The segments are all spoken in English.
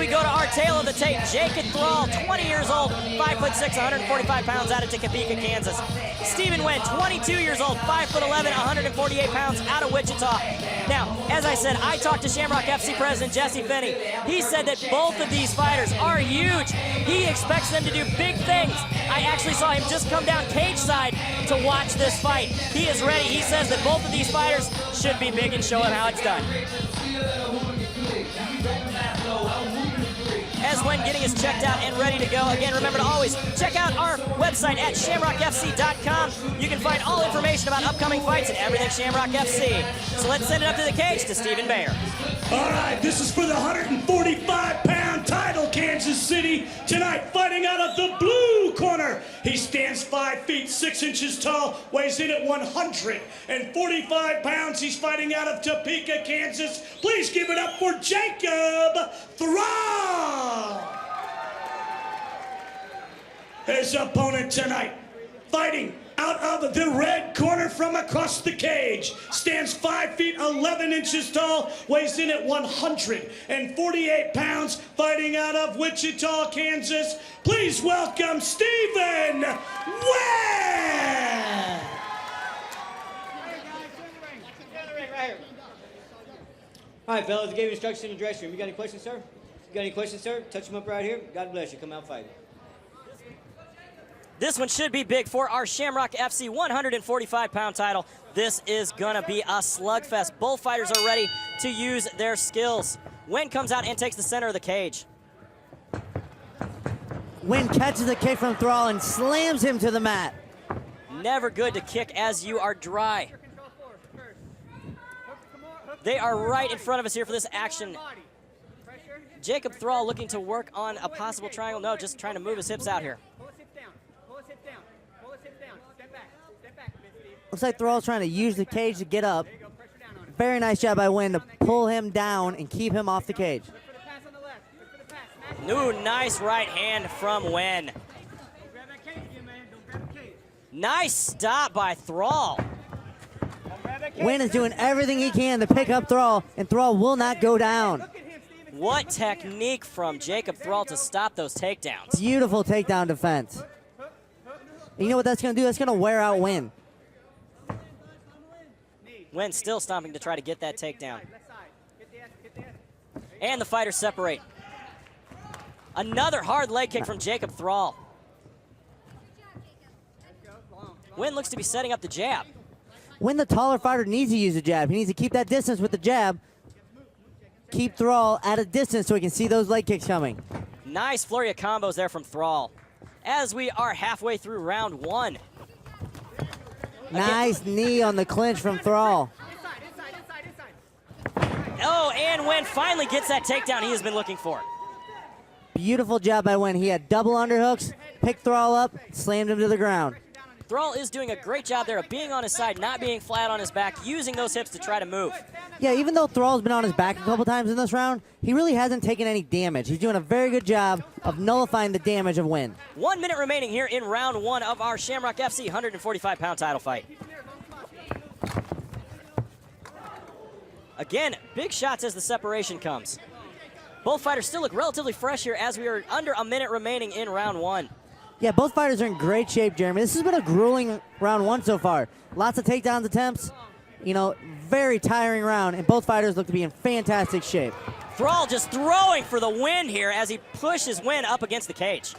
we go to our tail of the tape. Jacob Thrall, 20 years old, 5'6", 145 pounds, out of Topeka, Kansas. Stephen Wen, 22 years old, 5'11", 148 pounds, out of Wichita. Now, as I said, I talked to Shamrock FC president Jesse Finney. He said that both of these fighters are huge. He expects them to do big things. I actually saw him just come down cage side to watch this fight. He is ready. He says that both of these fighters should be big and show him how it's done. As Wen getting his checked out and ready to go. Again, remember to always check out our website at shamrockfc.com. You can find all information about upcoming fights and everything Shamrock FC. So let's send it up to the cage to Stephen Bayer. All right, this is for the 145-pound title, Kansas City. Tonight, fighting out of the blue corner. He stands 5 feet 6 inches tall, weighs in at 145 pounds. He's fighting out of Topeka, Kansas. Please give it up for Jacob Thrall. His opponent tonight, fighting out of the red corner from across the cage, stands 5 feet 11 inches tall, weighs in at 148 pounds, fighting out of Wichita, Kansas. Please welcome Stephen Wen! All right, fellas, I gave you instructions in the dressing room. You got any questions, sir? You got any questions, sir? Touch them up right here. God bless you. Come out fighting. This one should be big for our Shamrock FC 145-pound title. This is gonna be a slugfest. Both fighters are ready to use their skills. Wen comes out and takes the center of the cage. Wen catches the kick from Thrall and slams him to the mat. Never good to kick as you are dry. They are right in front of us here for this action. Jacob Thrall looking to work on a possible triangle. No, just trying to move his hips out here. Looks like Thrall's trying to use the cage to get up. Very nice job by Wen to pull him down and keep him off the cage. Ooh, nice right hand from Wen. Nice stop by Thrall. Wen is doing everything he can to pick up Thrall, and Thrall will not go down. What technique from Jacob Thrall to stop those takedowns. Beautiful takedown defense. And you know what that's going to do? That's going to wear out Wen. Wen still stomping to try to get that takedown. And the fighters separate. Another hard leg kick from Jacob Thrall. Wen looks to be setting up the jab. Wen, the taller fighter, needs to use the jab. He needs to keep that distance with the jab. Keep Thrall at a distance so he can see those leg kicks coming. Nice flurry of combos there from Thrall. As we are halfway through round one. Nice knee on the clinch from Thrall. Oh, and Wen finally gets that takedown he has been looking for. Beautiful job by Wen. He had double underhooks, picked Thrall up, slammed him to the ground. Thrall is doing a great job there of being on his side, not being flat on his back, using those hips to try to move. Yeah, even though Thrall's been on his back a couple times in this round, he really hasn't taken any damage. He's doing a very good job of nullifying the damage of Wen. 1 minute remaining here in round one of our Shamrock FC 145-pound title fight. Again, big shots as the separation comes. Both fighters still look relatively fresh here as we are under a minute remaining in round one. Yeah, both fighters are in great shape, Jeremy. This has been a grueling round one so far. Lots of takedowns attempts. You know, very tiring round, and both fighters look to be in fantastic shape. Thrall just throwing for the win here as he pushes Wen up against the cage.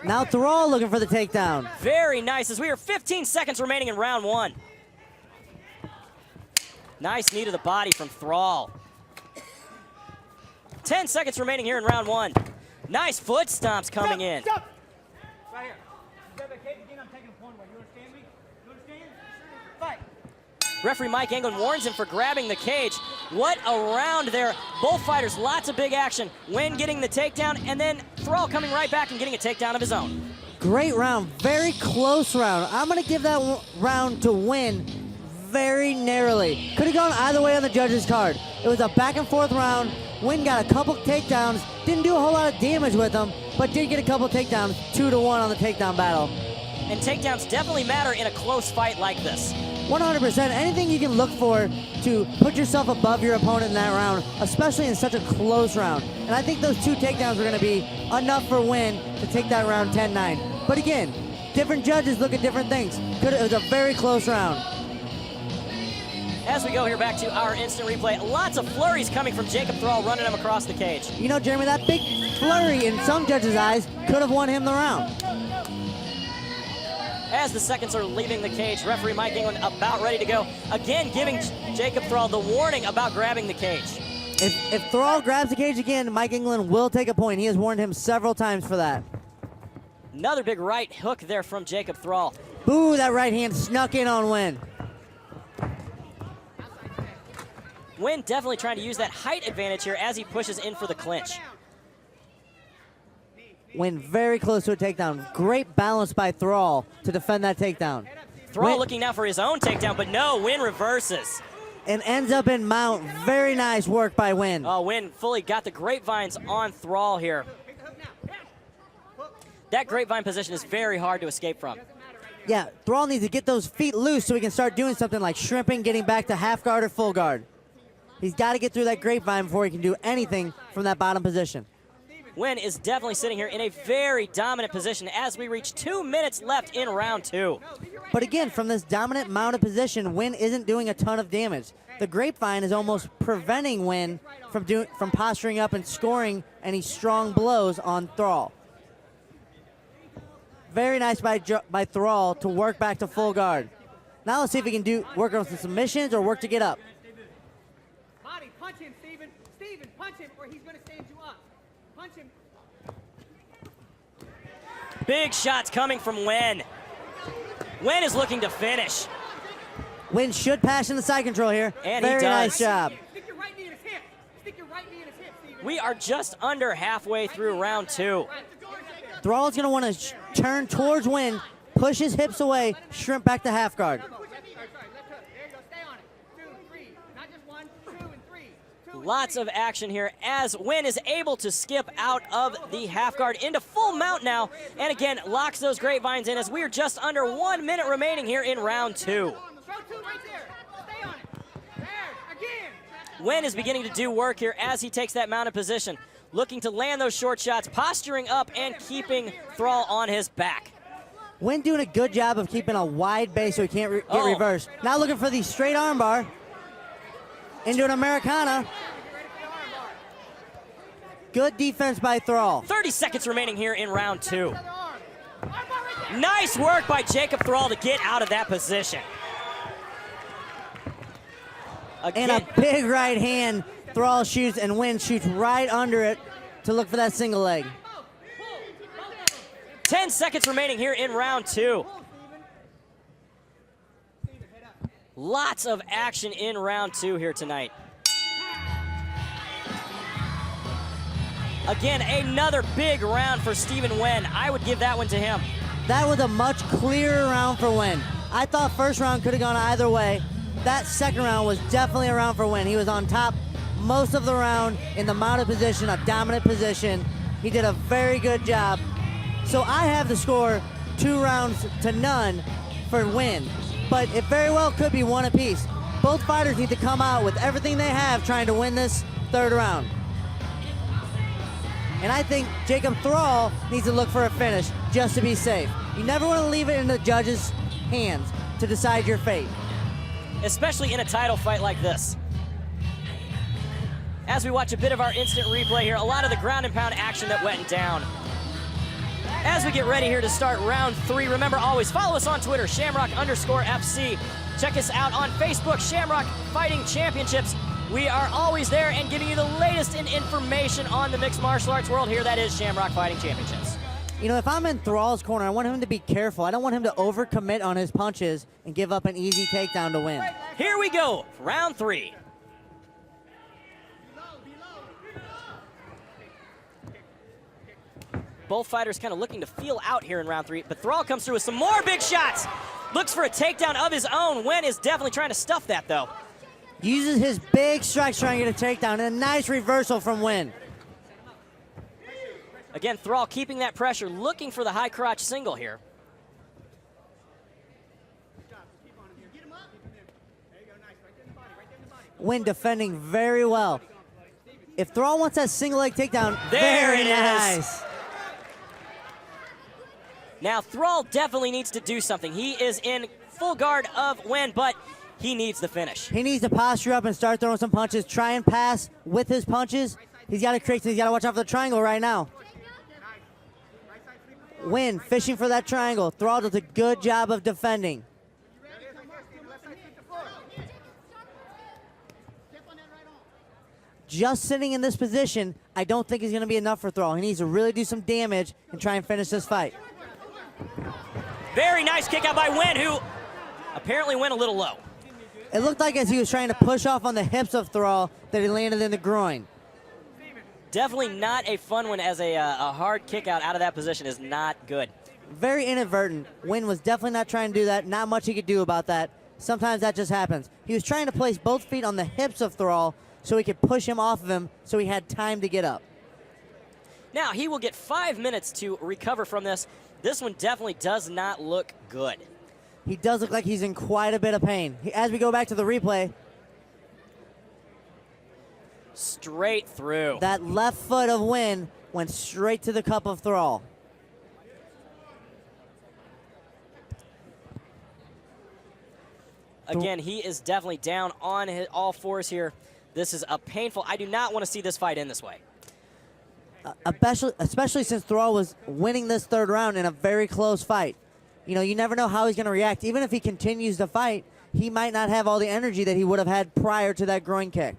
Now Thrall looking for the takedown. Very nice as we are 15 seconds remaining in round one. Nice knee to the body from Thrall. 10 seconds remaining here in round one. Nice foot stomps coming in. Stop. Right here. I'm taking a point away. You understand me? You understand? Fight. Referee Mike Englund warns him for grabbing the cage. What a round there. Both fighters, lots of big action. Wen getting the takedown, and then Thrall coming right back and getting a takedown of his own. Great round, very close round. I'm going to give that round to Wen very narrowly. Could have gone either way on the judges' card. It was a back and forth round. Wen got a couple takedowns, didn't do a whole lot of damage with them, but did get a couple takedowns, 2-1 on the takedown battle. And takedowns definitely matter in a close fight like this. 100%. Anything you can look for to put yourself above your opponent in that round, especially in such a close round. And I think those 2 takedowns are going to be enough for Win to take that round 10-9. But again, different judges look at different things. It was a very close round. As we go here back to our instant replay, lots of flurries coming from Jacob Thrall, running him across the cage. You know, Jeremy, that big flurry in some judges' eyes could have won him the round. As the seconds are leaving the cage, referee Mike England about ready to go. Again, giving Jacob Thrall the warning about grabbing the cage. If Thrall grabs the cage again, Mike England will take a point. He has warned him several times for that. Another big right hook there from Jacob Thrall. Ooh, that right hand snuck in on Win. Win definitely trying to use that height advantage here as he pushes in for the clinch. Win very close to a takedown. Great balance by Thrall to defend that takedown. Thrall Win looking now for his own takedown, but no, Win reverses. and ends up in mount. Very nice work by Win. Oh, Win fully got the grapevines on Thrall here. That grapevine position is very hard to escape from. Yeah, Thrall needs to get those feet loose so he can start doing something like shrimping, getting back to half guard or full guard. He's got to get through that grapevine before he can do anything from that bottom position. Win is definitely sitting here in a very dominant position as we reach 2 minutes left in round 2. But again, from this dominant mounted position, Win isn't doing a ton of damage. The grapevine is almost preventing Win from posturing up and scoring any strong blows on Thrall. Very nice by Thrall to work back to full guard. Now let's see if he can work on some submissions or work to get up. Body, punch him, Steven. Steven, punch him, or he's going to stand you up. Punch him. Big shots coming from Win. Win is looking to finish. Win should pass in the side control here. And he very does. nice job. Stick your right knee in his hip. Stick your right knee in his hip, Steven. We are just under halfway through round 2. Thrall's going to want to turn towards Win, push his hips away, shrimp back to half guard. Left hook. There you go. Stay on it. 2, 3. Not just 1, 2, and 3. 2 and Lots 3. of action here as Win is able to skip out of the half guard into full mount now, and again locks those grapevines in as we are just under 1 minute remaining here in round 2. Throw 2 right there. Stay on it. There. Again. Win is beginning to do work here as he takes that mounted position, looking to land those short shots, posturing up and keeping Thrall on his back. Win doing a good job of keeping a wide base so he can't get reversed. Now looking for the straight armbar into an Americana. Good defense by Thrall. 30 seconds remaining here in round 2. Nice work by Jacob Thrall to get out of that position. And a big right hand. Thrall shoots and Win shoots right under it to look for that single leg. 10 seconds remaining here in round 2. Lots of action in round 2 here tonight. Again, another big round for Stephen Wen. I would give that one to him. That was a much clearer round for Win. I thought first round could have gone either way. That second round was definitely a round for Win. He was on top most of the round in the mounted position, a dominant position. He did a very good job. So I have the score 2-0 for Win, but it very well could be one apiece. Both fighters need to come out with everything they have trying to win this third round. And I think Jacob Thrall needs to look for a finish just to be safe. You never want to leave it in the judges' hands to decide your fate. Especially in a title fight like this. As we watch a bit of our instant replay here, a lot of the ground and pound action that went down. As we get ready here to start round 3, remember always follow us on Twitter, Shamrock_FC. Check us out on Facebook, Shamrock Fighting Championships. We are always there and giving you the latest in information on the mixed martial arts world here. That is Shamrock Fighting Championships. You know, if I'm in Thrall's corner, I want him to be careful. I don't want him to overcommit on his punches and give up an easy takedown to win. Here we go, round 3. Both fighters kind of looking to feel out here in round 3, but Thrall comes through with some more big shots. Looks for a takedown of his own. Wen is definitely trying to stuff that, though. Uses his big strikes trying to get a takedown, and a nice reversal from Win. Again, Thrall keeping that pressure, looking for the high crotch single here. Wynn defending very well. If Thrall wants that single leg takedown, There very it is. nice. Now, Thrall definitely needs to do something. He is in full guard of Wynn, but he needs the finish. He needs to posture up and start throwing some punches. Try and pass with his punches. He's got to create. He's got to watch out for the triangle right now. Wynn fishing for that triangle. Thrall does a good job of defending. Just sitting in this position, I don't think is going to be enough for Thrall. He needs to really do some damage and try and finish this fight. Very nice kick out by Wynn, who apparently went a little low. It looked like as he was trying to push off on the hips of Thrall that he landed in the groin. Definitely not a fun one, as a hard kick out of that position is not good. Very inadvertent. Wynn was definitely not trying to do that. Not much he could do about that. Sometimes that just happens. He was trying to place both feet on the hips of Thrall so he could push him off of him so he had time to get up. Now, he will get 5 minutes to recover from this. This one definitely does not look good. He does look like he's in quite a bit of pain. As we go back to the replay, Straight through. that left foot of Wynn went straight to the cup of Thrall. Again, he is definitely down on all fours here. This is a painful. I do not want to see this fight end this way. Especially since Thrall was winning this third round in a very close fight. You know, you never know how he's going to react. Even if he continues to fight, he might not have all the energy that he would have had prior to that groin kick.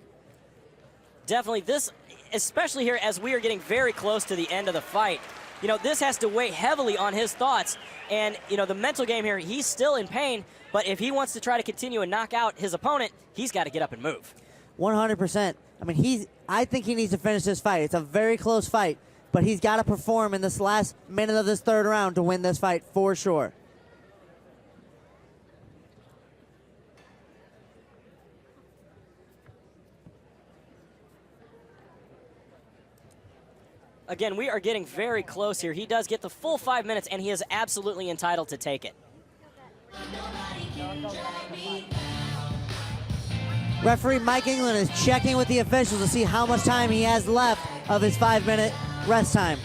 Definitely this, especially here as we are getting very close to the end of the fight, you know, this has to weigh heavily on his thoughts. And, you know, the mental game here, he's still in pain, but if he wants to try to continue and knock out his opponent, he's got to get up and move. 100%. I mean, I think he needs to finish this fight. It's a very close fight, but he's got to perform in this last minute of this third round to win this fight for sure. Again, we are getting very close here. He does get the full 5 minutes, and he is absolutely entitled to take it. Referee Mike England is checking with the officials to see how much time he has left of his 5-minute rest time.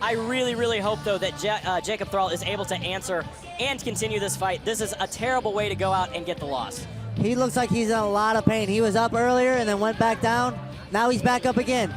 I really, really hope, though, that Jacob Thrall is able to answer and continue this fight. This is a terrible way to go out and get the loss. He looks like he's in a lot of pain. He was up earlier and then went back down. Now he's back up again.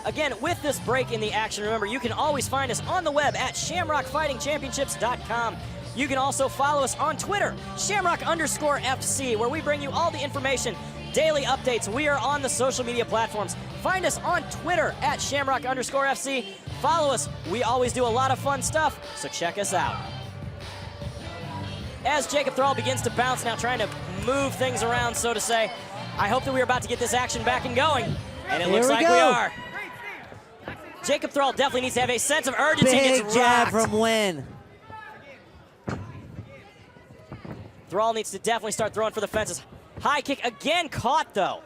Again, with this break in the action, remember, you can always find us on the web at shamrockfightingchampionships.com. You can also follow us on Twitter, Shamrock_FC, where we bring you all the information, daily updates. We are on the social media platforms. Find us on Twitter at Shamrock_FC. Follow us. We always do a lot of fun stuff, so check us out. As Jacob Thrall begins to bounce now, trying to move things around, so to say, I hope that we're about to get this action back and going, and it looks like we are. Jacob Thrall definitely needs to have a sense of urgency. Big jab from Wynn. Thrall needs to definitely start throwing for the fences. High kick again, caught though.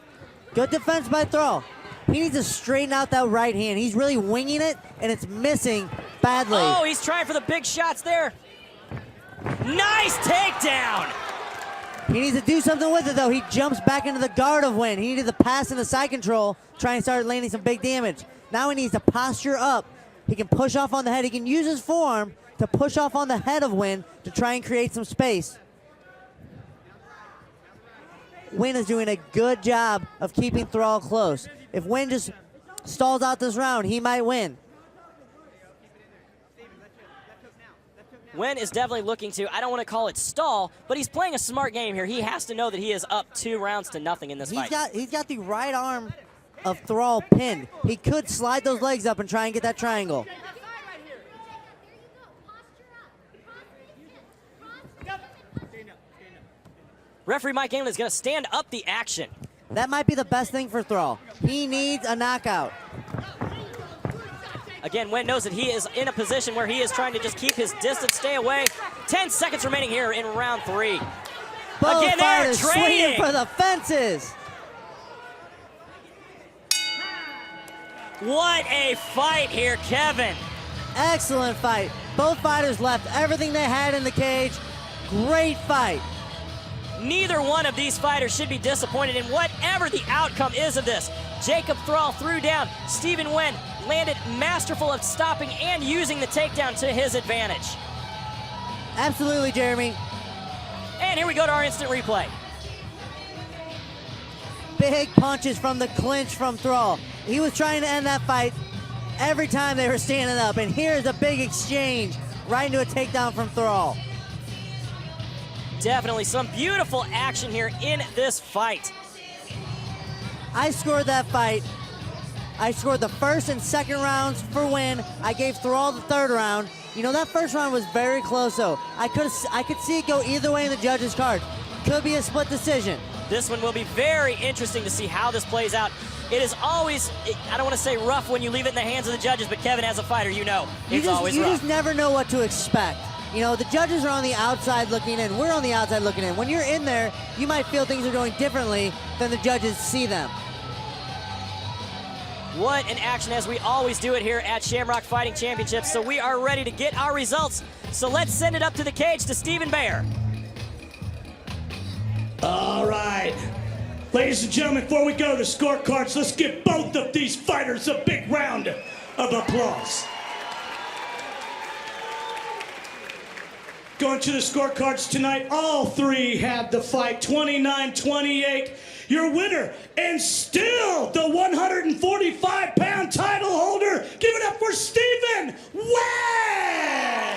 Good defense by Thrall. He needs to straighten out that right hand. He's really winging it, and it's missing badly. Oh, he's trying for the big shots there. Nice takedown. He needs to do something with it, though. He jumps back into the guard of Wynn. He needed the pass and the side control, try and start landing some big damage. Now he needs to posture up. He can push off on the head. He can use his forearm to push off on the head of Wynn to try and create some space. Wynn is doing a good job of keeping Thrall close. If Wynn just stalls out this round, he might win. Wynn is definitely looking to, I don't want to call it stall, but he's playing a smart game here. He has to know that he is up 2 rounds to nothing in this fight. He's got the right arm of Thrall pinned. He could slide those legs up and try and get that triangle. Referee Mike England is going to stand up the action. That might be the best thing for Thrall. He needs a knockout. Again, Wynn knows that he is in a position where he is trying to just keep his distance, stay away. 10 seconds remaining here in round 3. Both Again, they're fighters trading swinging for the fences. What a fight here, Kevin. Excellent fight. Both fighters left everything they had in the cage. Great fight. Neither one of these fighters should be disappointed in whatever the outcome is of this. Jacob Thrall threw down. Stephen Nguyen landed masterful of stopping and using the takedown to his advantage. Absolutely, Jeremy. And here we go to our instant replay. Big punches from the clinch from Thrall. He was trying to end that fight every time they were standing up. And here's a big exchange right into a takedown from Thrall. Definitely some beautiful action here in this fight. I scored that fight. I scored the first and second rounds for Nguyen. I gave Thrall the third round. You know, that first round was very close, though. I could see it go either way in the judges' card. Could be a split decision. This one will be very interesting to see how this plays out. It is always, I don't want to say rough when you leave it in the hands of the judges, but Kevin, as a fighter, you know it's always rough. You just never know what to expect. You know, the judges are on the outside looking in. We're on the outside looking in. When you're in there, you might feel things are going differently than the judges see them. What an action, as we always do it here at Shamrock Fighting Championships. So we are ready to get our results. So let's send it up to the cage to Stephen Bayer. All right. Ladies and gentlemen, before we go to the scorecards, let's give both of these fighters a big round of applause. Going to the scorecards tonight, all three had the fight 29-28. Your winner, and still the 145-pound title holder. Give it up for Stephen Nguyen!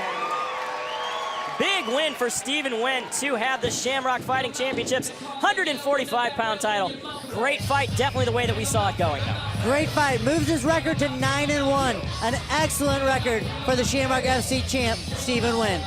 Big win for Stephen Nguyen to have the Shamrock Fighting Championships 145-pound title. Great fight, definitely the way that we saw it going, though. Great fight, moves his record to 9-1. An excellent record for the Shamrock FC champ, Stephen Nguyen.